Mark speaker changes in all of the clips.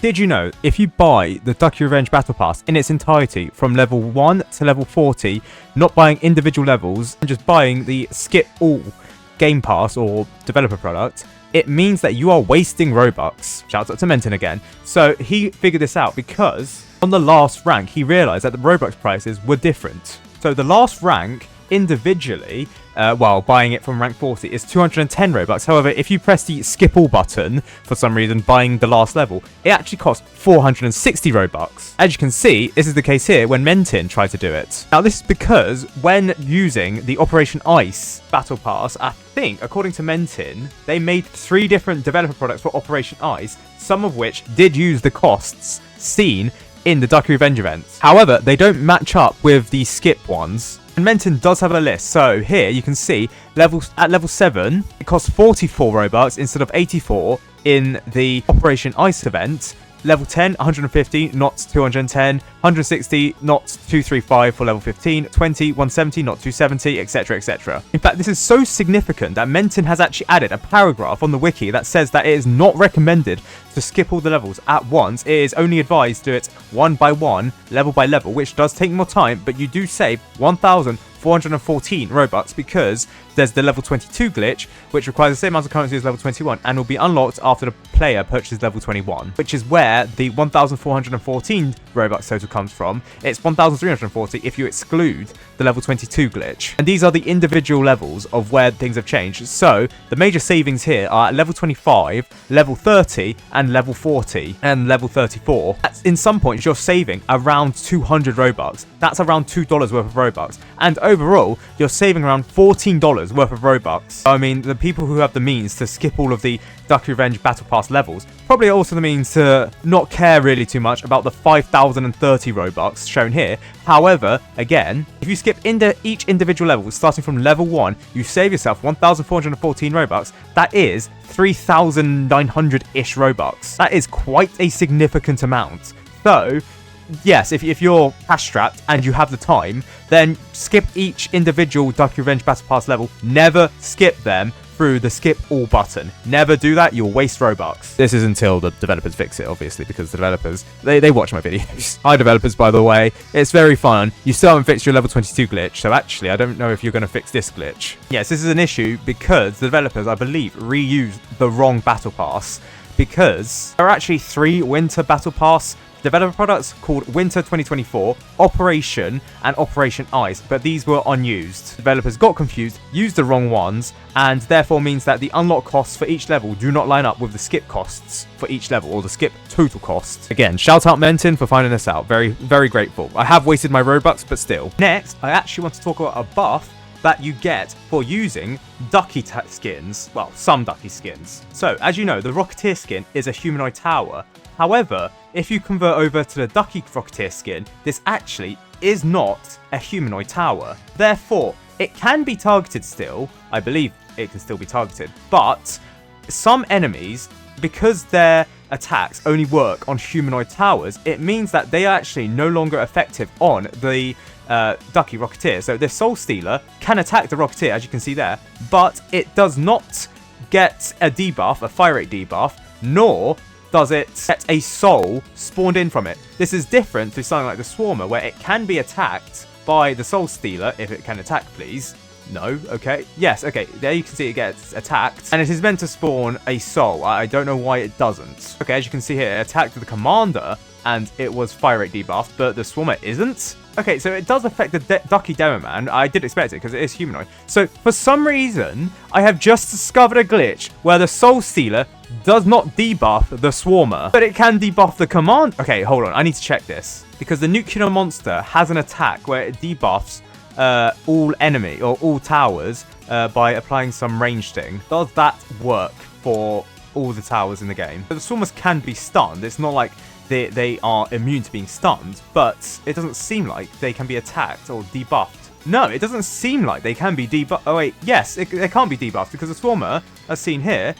Speaker 1: Did you know, if you buy the Ducky Revenge Battle Pass in its entirety from level 1 to level 40, not buying individual levels, and just buying the Skip All Game Pass or developer product, it means that you are wasting Robux. Shout out to Menton again. So he figured this out because on the last rank, he realized that the Robux prices were different. So the last rank individually, while buying it from rank 40, is 210 Robux. However, if you press the skip all button, for some reason buying the last level, it actually costs 460 Robux. As you can see, this is the case here when Menton tried to do it. Now this is because when using the Operation Ice Battle Pass, I think, according to Menton, they made 3 different developer products for Operation Ice, some of which did use the costs seen in the Ducky Revenge events. However, they don't match up with the skip ones. And Menton does have a list, so here you can see at level 7, it costs 44 Robux instead of 84 in the Operation Ice event. Level 10, 150, not 210, 160, not 235 for level 15, 20, 170, not 270, etc, etc. In fact, this is so significant that Menton has actually added a paragraph on the wiki that says that it is not recommended to skip all the levels at once. It is only advised to do it one by one, level by level, which does take more time, but you do save 1,414 Robux because there's the level 22 glitch, which requires the same amount of currency as level 21 and will be unlocked after the player purchases level 21, which is where the 1,414 Robux total comes from. It's 1,340 if you exclude the level 22 glitch. And these are the individual levels of where things have changed. So the major savings here are at level 25, level 30, and level 40, and level 34. In some points, you're saving around 200 Robux. That's around $2 worth of Robux. And overall, you're saving around $14 worth of Robux. I mean, the people who have the means to skip all of the Ducky Revenge Battle Pass levels probably also the means to not care really too much about the 5,030 Robux shown here. However, again, if you skip into each individual level, starting from level 1, you save yourself 1,414 Robux. That is 3,900-ish Robux. That is quite a significant amount. So, yes, if you're cash strapped and you have the time, then skip each individual Ducky Revenge Battle Pass level. Never skip them through the skip all button. Never do that, you'll waste Robux. This is until the developers fix it, obviously, because the developers, they watch my videos. Hi developers, by the way. It's very fun. You still haven't fixed your level 22 glitch, so actually I don't know if you're going to fix this glitch. Yes, this is an issue because the developers, I believe, reused the wrong battle pass, because there are actually 3 winter battle pass developer products called Winter 2024, Operation, and Operation Ice, but these were unused. Developers got confused, used the wrong ones, and therefore means that the unlock costs for each level do not line up with the skip costs for each level, or the skip total cost. Again, shout out Menton for finding this out. Very, very grateful. I have wasted my Robux, but still. Next, I actually want to talk about a buff that you get for using Ducky skins. Well, some Ducky skins. So, as you know, the Rocketeer skin is a humanoid tower. However, if you convert over to the Ducky Rocketeer skin, this actually is not a humanoid tower. Therefore, it can be targeted still. I believe it can still be targeted. But some enemies, because their attacks only work on humanoid towers, it means that they are actually no longer effective on the Ducky Rocketeer. So the Soul Stealer can attack the Rocketeer, as you can see there, but it does not get a debuff, a fire rate debuff, nor does it get a soul spawned in from it. This is different to something like the Swarmer, where it can be attacked by the Soul Stealer, if it can attack, please. No, okay. Yes, okay. There you can see it gets attacked. And it is meant to spawn a soul. I don't know why it doesn't. Okay, as you can see here, it attacked the Commander, and it was fire rate debuffed, but the Swarmer isn't. Okay, so it does affect the Ducky Demo Man. I did expect it because it is humanoid. So for some reason, I have just discovered a glitch where the Soul Stealer does not debuff the Swarmer, but it can debuff the Command. Okay, hold on. I need to check this because the Nuclear Monster has an attack where it debuffs all enemy or all towers by applying some range thing. Does that work for all the towers in the game? But the Swarmers can be stunned. It's not like they are immune to being stunned, but it doesn't seem like they can be attacked or debuffed. No, it doesn't seem like they can be debuffed. Oh wait, yes, they can't be debuffed because the Swarmer, as seen here,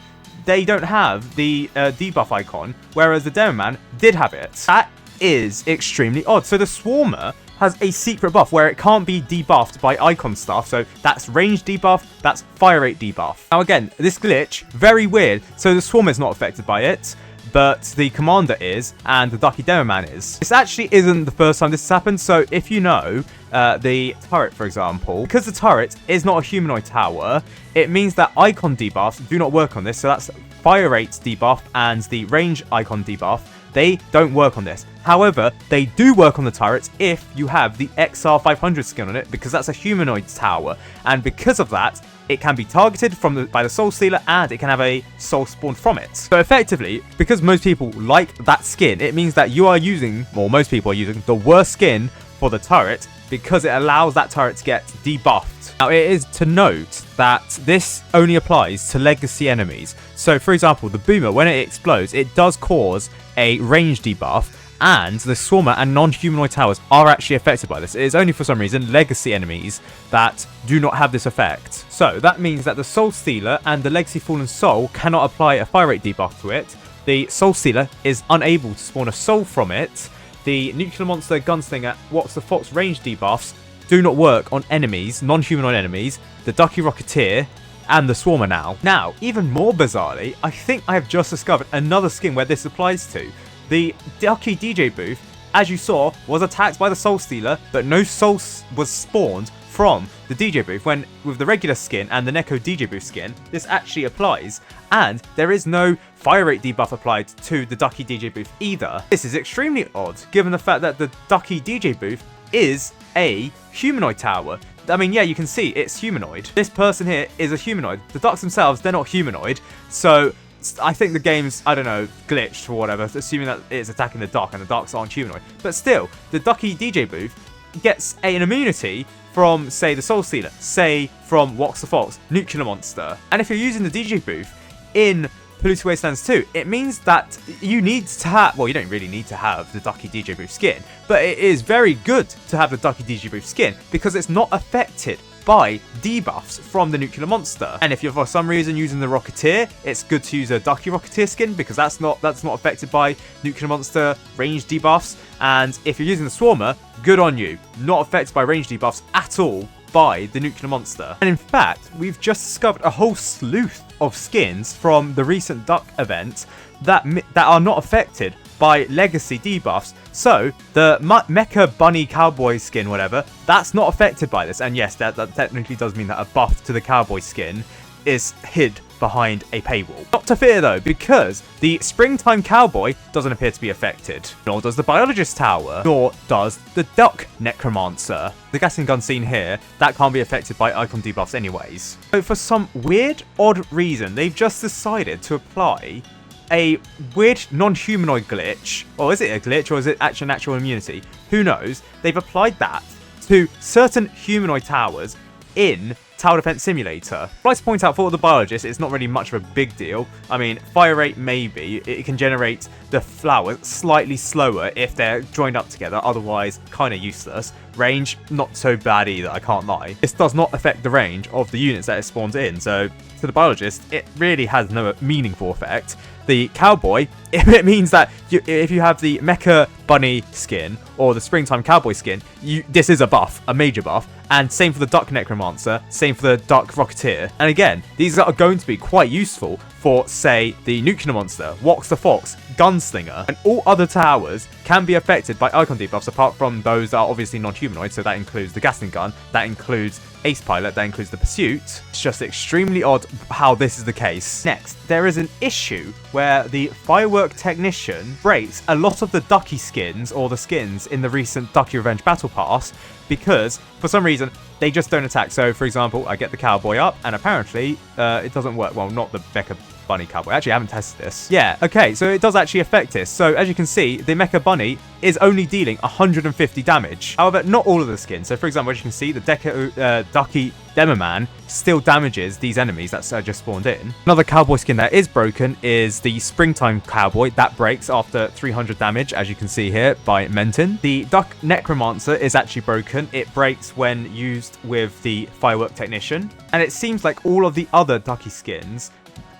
Speaker 1: they don't have the debuff icon, whereas the Demo Man did have it. That is extremely odd. So the Swarmer has a secret buff where it can't be debuffed by icon stuff. So that's range debuff, that's fire rate debuff. Now again, this glitch, very weird. So the Swarmer is not affected by it. but the commander is, and the Ducky demo man is. This actually isn't the first time this has happened, so if you know the turret, for example, because the turret is not a humanoid tower, it means that icon debuffs do not work on this. So that's fire rate debuff and the range icon debuff. They don't work on this. However, they do work on the turrets if you have the XR500 skin on it, because that's a humanoid tower, and because of that, it can be targeted by the Soul Stealer, and it can have a soul spawned from it. So effectively, because most people like that skin, it means that you are using, or most people are using, the worst skin for the turret, because it allows that turret to get debuffed. Now, it is to note that this only applies to legacy enemies. So, for example, the Boomer, when it explodes, it does cause a range debuff, and the Swarmer and non-humanoid towers are actually affected by this. It is only for some reason legacy enemies that do not have this effect. So that means that the Soul Stealer and the Legacy Fallen Soul cannot apply a fire rate debuff to it. The Soul Stealer is unable to spawn a soul from it. The Nuclear Monster, Gunslinger, What's the Fox range debuffs do not work on enemies, non-humanoid enemies, the Ducky Rocketeer, and the Swarmer now. Now, even more bizarrely, I think I have just discovered another skin where this applies to. The Ducky DJ booth, as you saw, was attacked by the Soul Stealer, but no soul was spawned from the DJ booth, when with the regular skin and the Neko DJ booth skin, this actually applies, and there is no fire rate debuff applied to the Ducky DJ booth either. This is extremely odd, given the fact that the Ducky DJ booth is a humanoid tower. I mean, yeah, you can see it's humanoid. This person here is a humanoid. The ducks themselves, they're not humanoid, so I think the game's, I don't know, glitched or whatever, assuming that it's attacking the duck and the ducks aren't humanoid. But still, the Ducky DJ booth gets an immunity from, say, the Soul Stealer, say, from Wax the Fox, Nuclear Monster. And if you're using the DJ booth in Polluted Wastelands 2, it means that you need to have, well, you don't really need to have the Ducky DJ booth skin, but it is very good to have the Ducky DJ booth skin because it's not affected by debuffs from the Nuclear Monster. And if you're for some reason using the Rocketeer, it's good to use a Ducky Rocketeer skin because that's not affected by Nuclear Monster range debuffs. And if you're using the Swarmer, good on you, not affected by range debuffs at all by the Nuclear Monster. And in fact, we've just discovered a whole slew of skins from the recent Duck event that are not affected by legacy debuffs. So the Mecha Bunny Cowboy skin, whatever, that's not affected by this. And yes, that technically does mean that a buff to the Cowboy skin is hid behind a paywall. Not to fear though, because the Springtime Cowboy doesn't appear to be affected, nor does the Biologist Tower, nor does the Duck Necromancer. The Gatling Gun scene here, that can't be affected by icon debuffs anyways. So for some weird, odd reason, they've just decided to apply a weird non-humanoid glitch, or is it a glitch, or is it actually an actual immunity? Who knows? They've applied that to certain humanoid towers in Tower Defense Simulator. I'd like to point out for the Biologist, it's not really much of a big deal. I mean, fire rate maybe, it can generate the flowers slightly slower if they're joined up together, otherwise kind of useless. Range, not so bad either, I can't lie. This does not affect the range of the units that it spawns in, so to the Biologist, it really has no meaningful effect. The Cowboy, it means that if you have the Mecha Bunny skin or the Springtime Cowboy skin, this is a buff, a major buff. And same for the Duck Necromancer, same for the Duck Rocketeer. And again, these are going to be quite useful for, say, the Nuclear Monster, Wax the Fox, Gunslinger, and all other towers can be affected by icon debuffs apart from those that are obviously non-humanoid, so that includes the Gatling Gun, that includes Ace Pilot, that includes the Pursuit. It's just extremely odd how this is the case. Next, there is an issue where the Firework Technician breaks a lot of the Ducky skins, or the skins in the recent Ducky Revenge Battle Pass, because for some reason they just don't attack. So for example, I get the Cowboy up and apparently it doesn't work. Well, not the Mecha Bunny Cowboy. Actually, I haven't tested this. Yeah, okay, so it does actually affect this. So as you can see, the Mecha Bunny is only dealing 150 damage. However, not all of the skins. So for example, as you can see, the Ducky Demo Man still damages these enemies that just spawned in. Another Cowboy skin that is broken is the Springtime Cowboy. That breaks after 300 damage, as you can see here, by Menton. The Duck Necromancer is actually broken. It breaks when used with the Firework Technician. And it seems like all of the other Ducky skins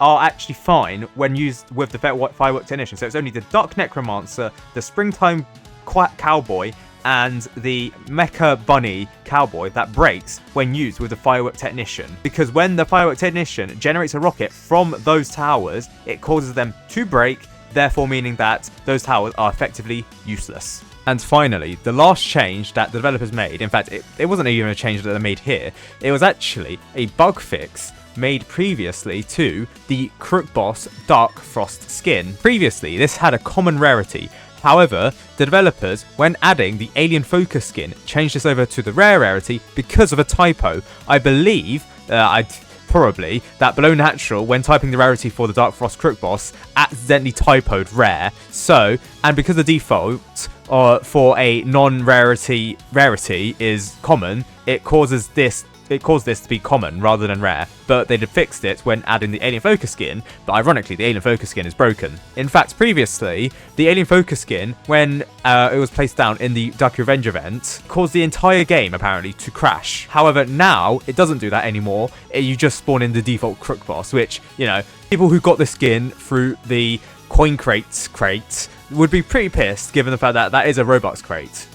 Speaker 1: are actually fine when used with the Firework Technician. So it's only the Duck Necromancer, the Springtime Cowboy, and the Mecha Bunny Cowboy that breaks when used with the Firework Technician. Because when the Firework Technician generates a rocket from those towers, it causes them to break therefore meaning that those towers are effectively useless. And finally, the last change that the developers made, in fact, it wasn't even a change that they made here, it was actually a bug fix made previously to the Crook Boss Dark Frost skin. Previously, this had a common rarity. However, the developers, when adding the Alien Focus skin, changed this over to the rare rarity because of a typo. I believe, probably, that below natural, when typing the rarity for the Dark Frost Crook Boss, accidentally typoed rare. So, and because the default for a non-rarity rarity is common, it caused this to be common rather than rare, but they had fixed it when adding the Alien Focus skin, but ironically the Alien Focus skin is broken. In fact, previously, the Alien Focus skin, when it was placed down in the Ducky Revenge event, caused the entire game apparently to crash. However, now it doesn't do that anymore. You just spawn in the default Crook Boss, which, you know, people who got the skin through the coin crate would be pretty pissed given the fact that that is a Robux crate.